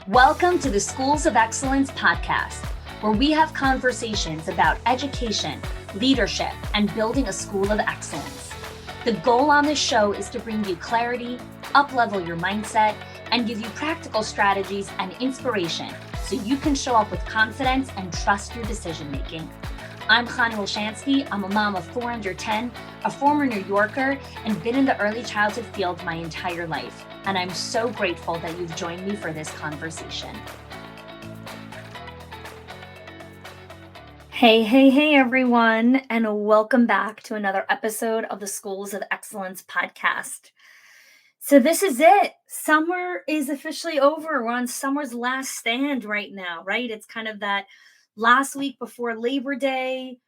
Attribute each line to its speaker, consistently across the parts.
Speaker 1: Welcome to the Schools of Excellence podcast, where we have conversations about education, leadership, and building a school of excellence. The goal on this show is to bring you clarity, up-level your mindset, and give you practical strategies and inspiration so you can show up with confidence and trust your decision-making. I'm Chana Wilshansky. I'm a mom of 4 under 10, a former New Yorker, and been in the early childhood field my entire life. And I'm so grateful that you've joined me for this conversation. Hey, everyone, and welcome back to another episode of the Schools of Excellence podcast. So this is it. Summer is officially over. We're on summer's last stand right now, right? It's kind of that last week before Labor Day.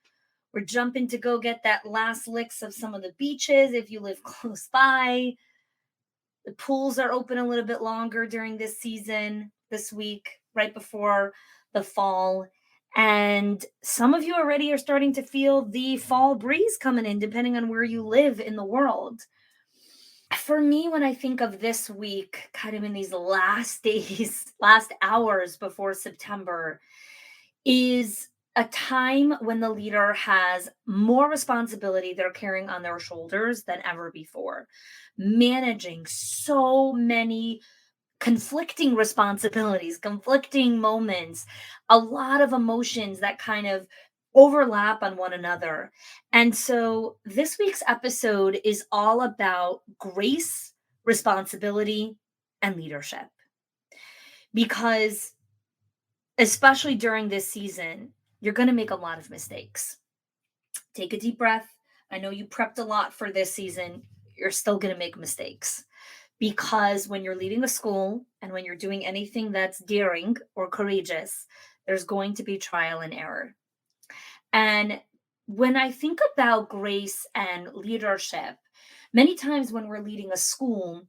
Speaker 1: We're jumping to go get that last licks of some of the beaches if you live close by. The pools are open a little bit longer during this season, this week, right before the fall. And some of you already are starting to feel the fall breeze coming in, depending on where you live in the world. For me, when I think of this week, kind of in these last days, last hours before September, is a time when the leader has more responsibility they're carrying on their shoulders than ever before, managing so many conflicting responsibilities, conflicting moments, a lot of emotions that kind of overlap on one another. And so this week's episode is all about grace, responsibility, and leadership. Because especially during this season, you're going to make a lot of mistakes. Take a deep breath. I know you prepped a lot for this season. You're still going to make mistakes because when you're leading a school and when you're doing anything that's daring or courageous, there's going to be trial and error. And when I think about grace and leadership, many times when we're leading a school,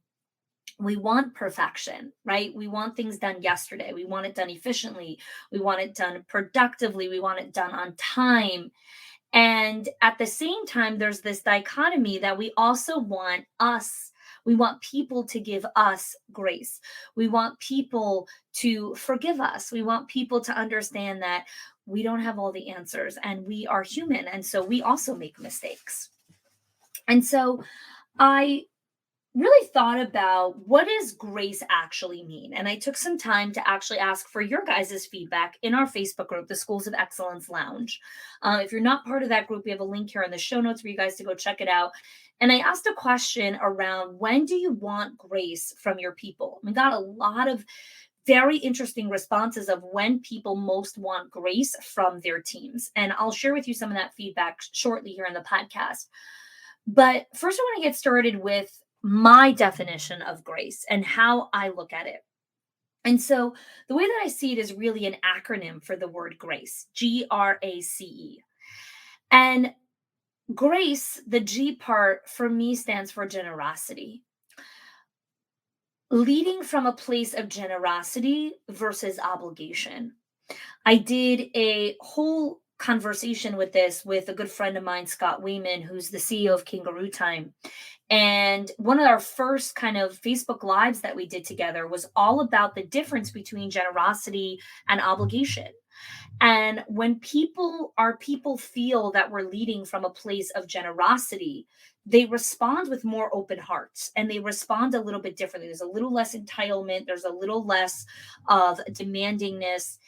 Speaker 1: we want perfection, right? We want things done yesterday. We want it done efficiently. We want it done productively. We want it done on time. And at the same time, there's this dichotomy that we also want we want people to give us grace. We want people to forgive us. We want people to understand that we don't have all the answers and we are human. And so we also make mistakes. And so I really thought about what does grace actually mean? And I took some time to actually ask for your guys' feedback in our Facebook group, the Schools of Excellence Lounge. If you're not part of that group, we have a link here in the show notes for you guys to go check it out. And I asked a question around when do you want grace from your people? We got a lot of very interesting responses of when people most want grace from their teams. And I'll share with you some of that feedback shortly here in the podcast. But first, I want to get started with my definition of grace and how I look at it. And so the way that I see it is really an acronym for the word grace, GRACE. And grace, the G part for me stands for generosity. Leading from a place of generosity versus obligation. I did a whole conversation with this with a good friend of mine, Scott Wayman, who's the CEO of Kangaroo Time. And one of our first kind of Facebook Lives that we did together was all about the difference between generosity and obligation. And when people feel that we're leading from a place of generosity, they respond with more open hearts and they respond a little bit differently. There's a little less entitlement, there's a little less of demandingness,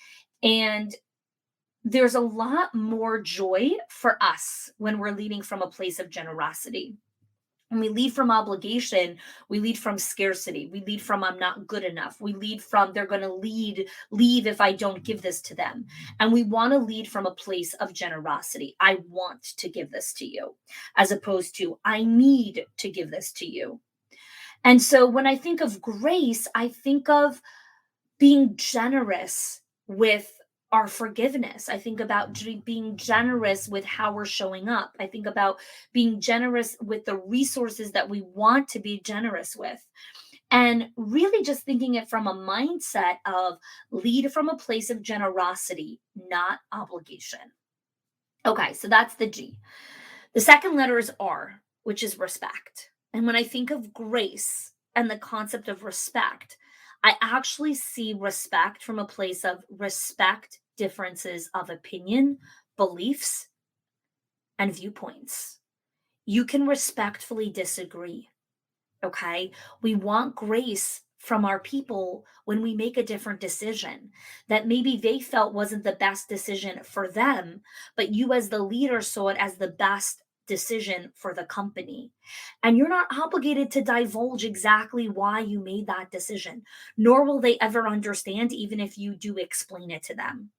Speaker 1: and there's a lot more joy for us when we're leading from a place of generosity. When we lead from obligation, we lead from scarcity. We lead from I'm not good enough. We lead from they're going to leave if I don't give this to them. And we want to lead from a place of generosity. I want to give this to you, as opposed to I need to give this to you. And so when I think of grace, I think of being generous with our forgiveness. I think about being generous with how we're showing up. I think about being generous with the resources that we want to be generous with. And really just thinking it from a mindset of lead from a place of generosity, not obligation. Okay, so that's the G. The second letter is R, which is respect. And when I think of grace and the concept of respect, I actually see respect from a place of respect differences of opinion, beliefs, and viewpoints. You can respectfully disagree. Okay. We want grace from our people when we make a different decision that maybe they felt wasn't the best decision for them, but you as the leader saw it as the best decision for the company. And you're not obligated to divulge exactly why you made that decision, nor will they ever understand, even if you do explain it to them.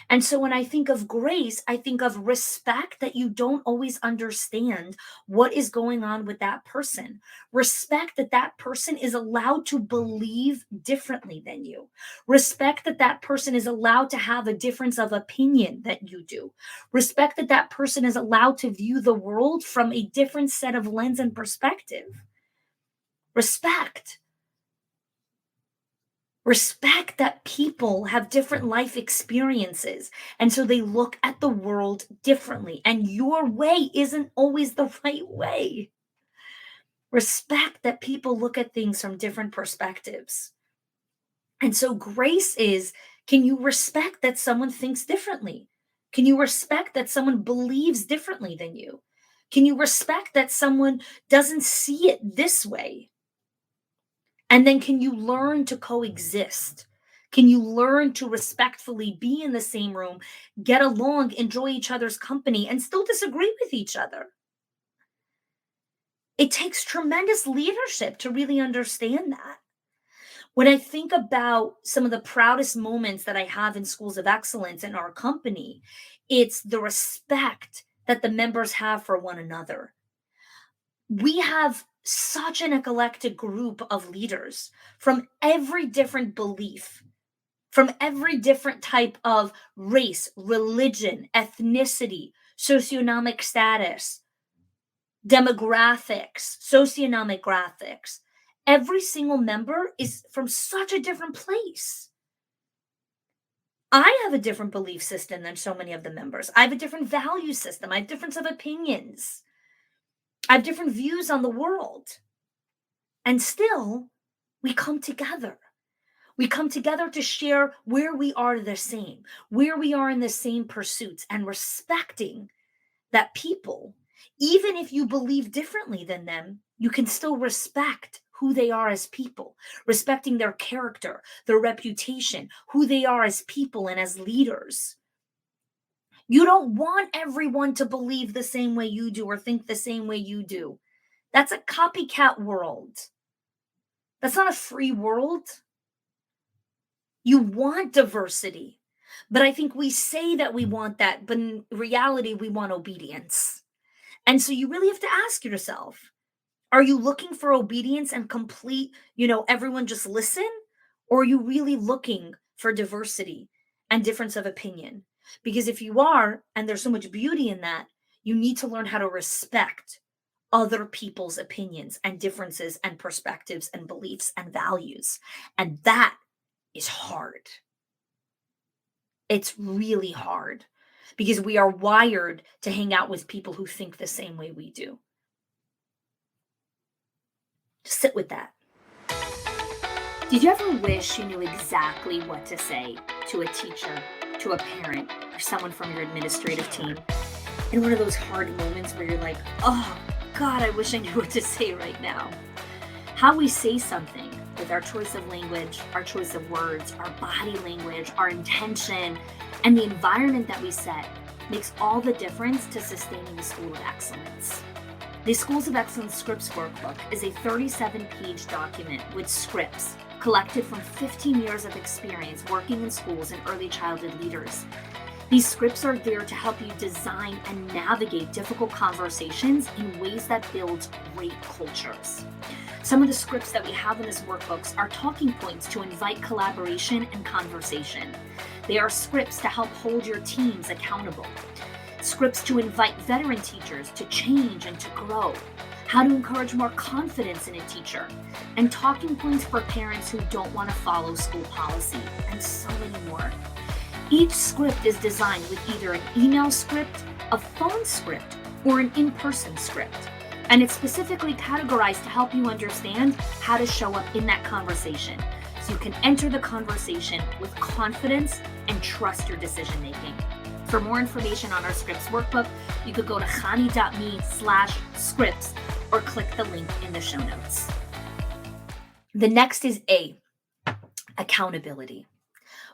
Speaker 1: And so when I think of grace, I think of respect that you don't always understand what is going on with that person. Respect that that person is allowed to believe differently than you. Respect that that person is allowed to have a difference of opinion that you do. Respect that that person is allowed to view the world from a different set of lens and perspective. Respect. Respect that people have different life experiences. And so they look at the world differently. And your way isn't always the right way. Respect that people look at things from different perspectives. And so grace is, can you respect that someone thinks differently? Can you respect that someone believes differently than you? Can you respect that someone doesn't see it this way? And then can you learn to coexist? Can you learn to respectfully be in the same room, get along, enjoy each other's company, and still disagree with each other? It takes tremendous leadership to really understand that. When I think about some of the proudest moments that I have in schools of excellence in our company, it's the respect that the members have for one another. We have such an eclectic group of leaders from every different belief, from every different type of race, religion, ethnicity, socioeconomic status, demographics, socioeconomic graphics. Every single member is from such a different place. I have a different belief system than so many of the members. I have a different value system. I have difference of opinions. I have different views on the world. And still, we come together. We come together to share where we are the same, where we are in the same pursuits, and respecting that people, even if you believe differently than them, you can still respect who they are as people, respecting their character, their reputation, who they are as people and as leaders. You don't want everyone to believe the same way you do or think the same way you do. That's a copycat world. That's not a free world. You want diversity. But I think we say that we want that, but in reality, we want obedience. And so you really have to ask yourself, are you looking for obedience and complete, everyone just listen? Or are you really looking for diversity and difference of opinion? Because if you are, and there's so much beauty in that, you need to learn how to respect other people's opinions and differences and perspectives and beliefs and values. And that is hard. It's really hard because we are wired to hang out with people who think the same way we do. Just sit with that. Did you ever wish you knew exactly what to say to a teacher, to a parent, or someone from your administrative team? In one of those hard moments where you're like, oh God, I wish I knew what to say right now. How we say something with our choice of language, our choice of words, our body language, our intention, and the environment that we set makes all the difference to sustaining the School of Excellence. The Schools of Excellence Scripts Workbook is a 37-page document with scripts collected from 15 years of experience working in schools and early childhood leaders. These scripts are there to help you design and navigate difficult conversations in ways that build great cultures. Some of the scripts that we have in this workbooks are talking points to invite collaboration and conversation. They are scripts to help hold your teams accountable. Scripts to invite veteran teachers to change and to grow. How to encourage more confidence in a teacher. And talking points for parents who don't want to follow school policy, and so many more. Each script is designed with either an email script, a phone script, or an in-person script. And it's specifically categorized to help you understand how to show up in that conversation. so you can enter the conversation with confidence and trust your decision making. For more information on our scripts workbook, you could go to chani.me/scripts or click the link in the show notes. The next is A, accountability.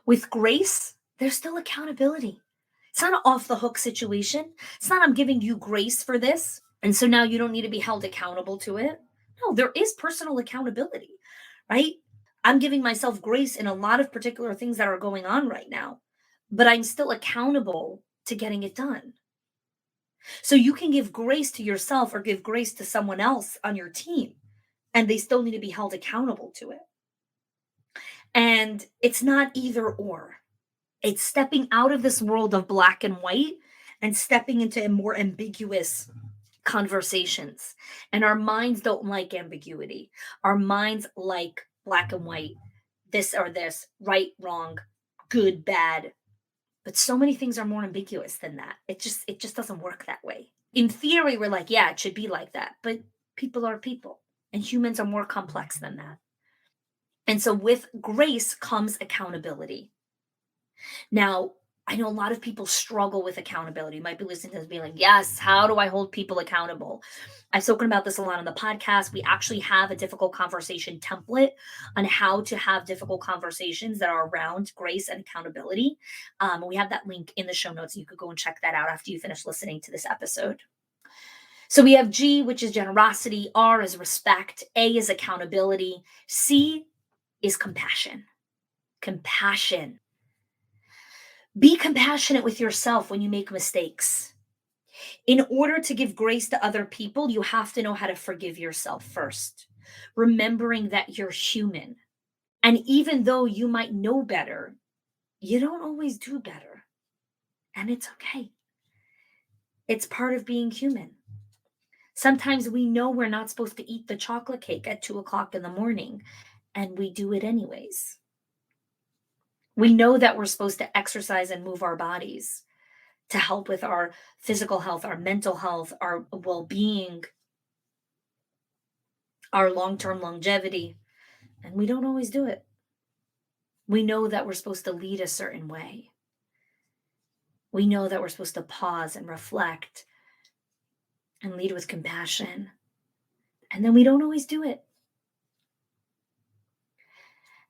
Speaker 1: With grace, there's still accountability. It's not an off the hook situation. It's not I'm giving you grace for this, and so now you don't need to be held accountable to it. No, there is personal accountability, right? I'm giving myself grace in a lot of particular things that are going on right now, but I'm still accountable to getting it done. So you can give grace to yourself or give grace to someone else on your team, and they still need to be held accountable to it. And it's not either or. It's stepping out of this world of black and white and stepping into more ambiguous conversations. And our minds don't like ambiguity. Our minds like black and white, this or this, right, wrong, good, bad. But so many things are more ambiguous than that. It just doesn't work that way. In theory, we're like, yeah, it should be like that. But people are people, and humans are more complex than that. And so with grace comes accountability. Now, I know a lot of people struggle with accountability. You might be listening to this being like, yes, how do I hold people accountable? I've spoken about this a lot on the podcast. We actually have a difficult conversation template on how to have difficult conversations that are around grace and accountability. We have that link in the show notes. You could go and check that out after you finish listening to this episode. So we have G, which is generosity. R is respect. A is accountability. C is compassion. Compassion. Be compassionate with yourself when you make mistakes. In order to give grace to other people, you have to know how to forgive yourself first, remembering that you're human. And even though you might know better, you don't always do better. And it's okay. It's part of being human. Sometimes we know we're not supposed to eat the chocolate cake at 2 o'clock in the morning, and we do it anyways. We know that we're supposed to exercise and move our bodies to help with our physical health, our mental health, our well being, our long term longevity. And we don't always do it. We know that we're supposed to lead a certain way. We know that we're supposed to pause and reflect and lead with compassion. And then we don't always do it.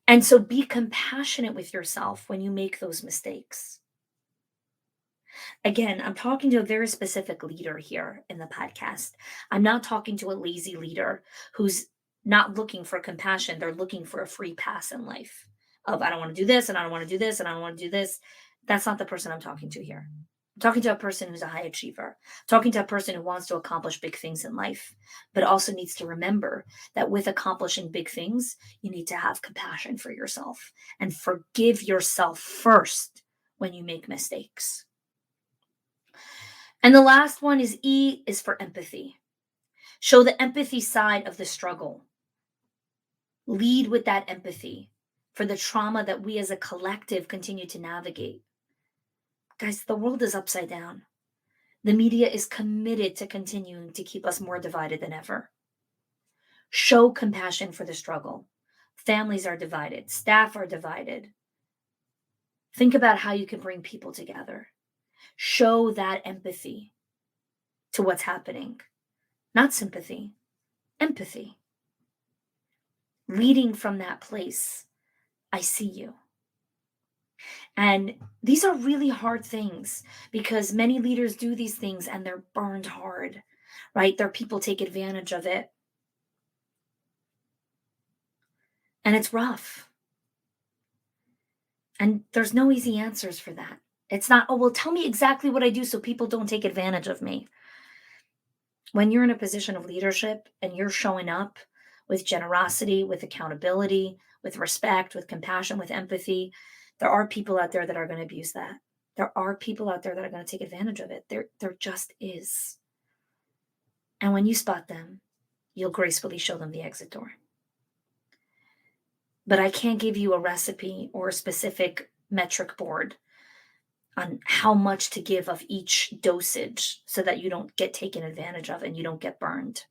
Speaker 1: And so be compassionate with yourself when you make those mistakes. Again, I'm talking to a very specific leader here in the podcast. I'm not talking to a lazy leader who's not looking for compassion. They're looking for a free pass in life of, I don't want to do this, and I don't want to do this, and I don't want to do this. That's not the person I'm talking to here. I'm talking to a person who's a high achiever, talking to a person who wants to accomplish big things in life, but also needs to remember that with accomplishing big things, you need to have compassion for yourself and forgive yourself first when you make mistakes. And the last one is E, is for empathy. Show the empathy side of the struggle. Lead with that empathy for the trauma that we as a collective continue to navigate. Guys, the world is upside down. The media is committed to continuing to keep us more divided than ever. Show compassion for the struggle. Families are divided, staff are divided. Think about how you can bring people together. Show that empathy to what's happening. Not sympathy, empathy. Leading from that place, I see you. And these are really hard things because many leaders do these things and they're burned hard, right? Their people take advantage of it. And it's rough. And there's no easy answers for that. It's not, oh, well, tell me exactly what I do so people don't take advantage of me. When you're in a position of leadership and you're showing up with generosity, with accountability, with respect, with compassion, with empathy, there are people out there that are going to abuse that. There are people out there that are going to take advantage of it. There just is. And when you spot them, you'll gracefully show them the exit door. But I can't give you a recipe or a specific metric board on how much to give of each dosage so that you don't get taken advantage of and you don't get burned.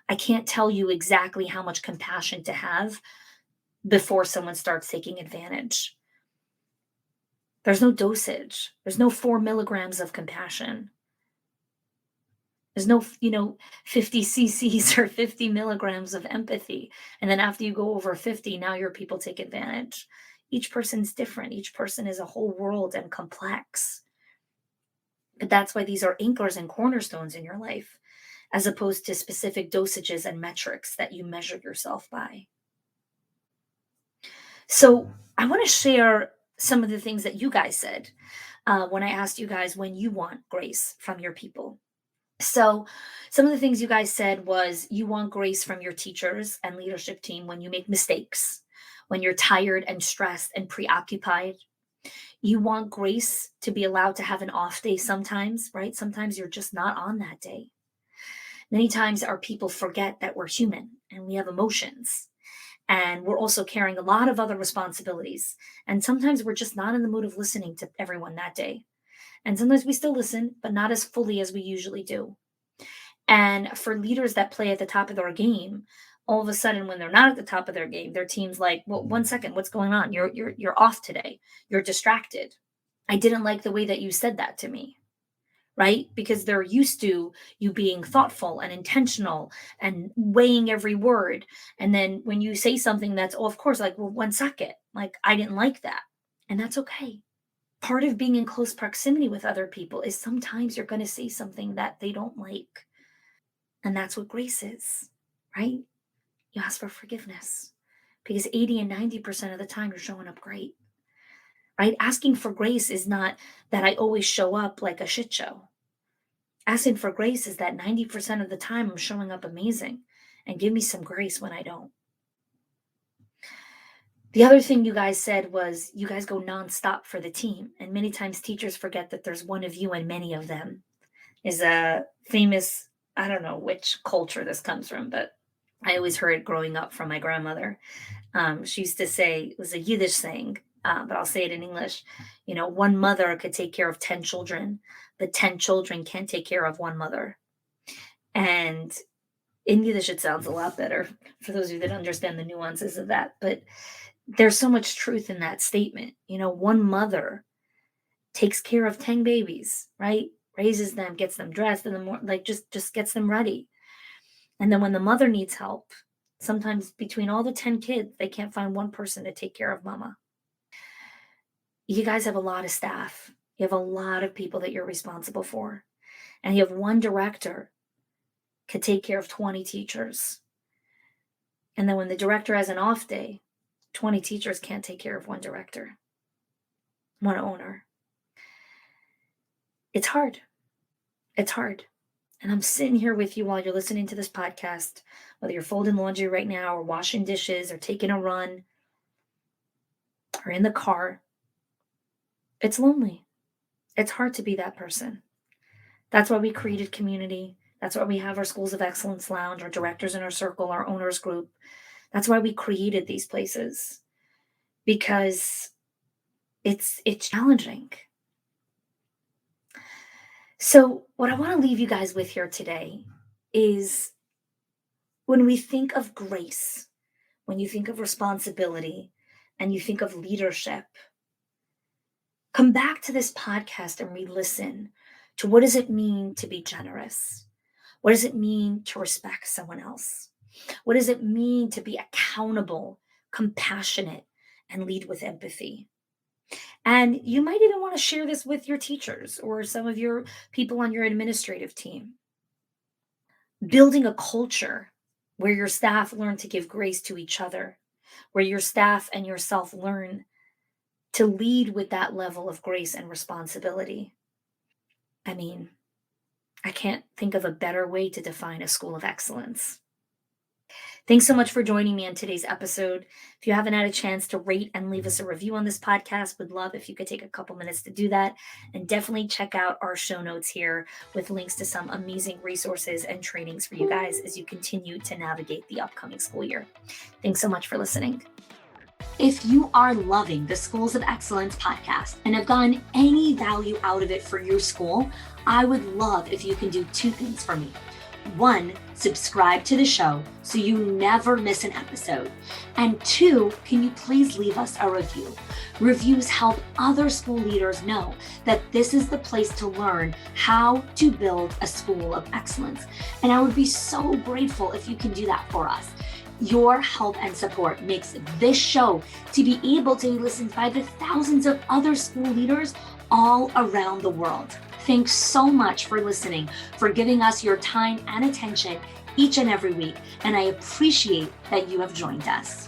Speaker 1: I can't tell you exactly how much compassion to have before someone starts taking advantage. There's no dosage. There's no 4 milligrams of compassion. There's no, 50 cc's or 50 milligrams of empathy. And then after you go over 50, now your people take advantage. Each person's different. Each person is a whole world and complex. But that's why these are anchors and cornerstones in your life, as opposed to specific dosages and metrics that you measure yourself by. So I want to share some of the things that you guys said when I asked you guys when you want grace from your people. So, some of the things you guys said was you want grace from your teachers and leadership team when you make mistakes, when you're tired and stressed and preoccupied. You want grace to be allowed to have an off day sometimes, right? Sometimes you're just not on that day. Many times our people forget that we're human and we have emotions. And we're also carrying a lot of other responsibilities. And sometimes we're just not in the mood of listening to everyone that day. And sometimes we still listen, but not as fully as we usually do. And for leaders that play at the top of their game, all of a sudden when they're not at the top of their game, their team's like, "Well, 1 second, what's going on? You're off today. You're distracted. I didn't like the way that you said that to me." Right? Because they're used to you being thoughtful and intentional and weighing every word. And then when you say something that's, oh, of course, like, well, 1 second, like, I didn't like that. And that's okay. Part of being in close proximity with other people is sometimes you're going to say something that they don't like. And that's what grace is, right? You ask for forgiveness because 80 and 90% of the time you're showing up great, right? Asking for grace is not that I always show up like a shit show. Asking for grace is that 90% of the time I'm showing up amazing, and give me some grace when I don't. The other thing you guys said was you guys go nonstop for the team. And many times teachers forget that there's one of you and many of them. Is a famous, I don't know which culture this comes from, but I always heard it growing up from my grandmother. She used to say, it was a Yiddish saying, but I'll say it in English. One mother could take care of 10 children, but 10 children can't take care of one mother. And in Yiddish, it sounds a lot better for those of you that understand the nuances of that. But there's so much truth in that statement. One mother takes care of 10 babies, right? Raises them, gets them dressed in the morning, like just gets them ready. And then when the mother needs help, sometimes between all the 10 kids, they can't find one person to take care of mama. You guys have a lot of staff. You have a lot of people that you're responsible for. And you have one director could take care of 20 teachers. And then when the director has an off day, 20 teachers can't take care of one director, one owner. It's hard. It's hard. And I'm sitting here with you while you're listening to this podcast, whether you're folding laundry right now or washing dishes or taking a run or in the car. It's lonely. It's hard to be that person. That's why we created community. That's why we have our Schools of Excellence Lounge, our directors in our circle, our owners group. That's why we created these places, because it's challenging. So what I want to leave you guys with here today is when we think of grace, when you think of responsibility, and you think of leadership, come back to this podcast and re-listen to what does it mean to be generous? What does it mean to respect someone else? What does it mean to be accountable, compassionate, and lead with empathy? And you might even want to share this with your teachers or some of your people on your administrative team. Building a culture where your staff learn to give grace to each other, where your staff and yourself learn to lead with that level of grace and responsibility. I mean, I can't think of a better way to define a school of excellence. Thanks so much for joining me on today's episode. If you haven't had a chance to rate and leave us a review on this podcast, would love if you could take a couple minutes to do that. And definitely check out our show notes here with links to some amazing resources and trainings for you guys as you continue to navigate the upcoming school year. Thanks so much for listening. If you are loving the Schools of Excellence podcast and have gotten any value out of it for your school, I would love if you can do two things for me.
Speaker 2: 1, subscribe to the show so you never miss an episode. And 2, can you please leave us a review? Reviews help other school leaders know that this is the place to learn how to build a school of excellence. And I would be so grateful if you can do that for us. Your help and support makes this show to be able to be listened by the thousands of other school leaders all around the world. Thanks so much for listening, for giving us your time and attention each and every week, and I appreciate that you have joined us.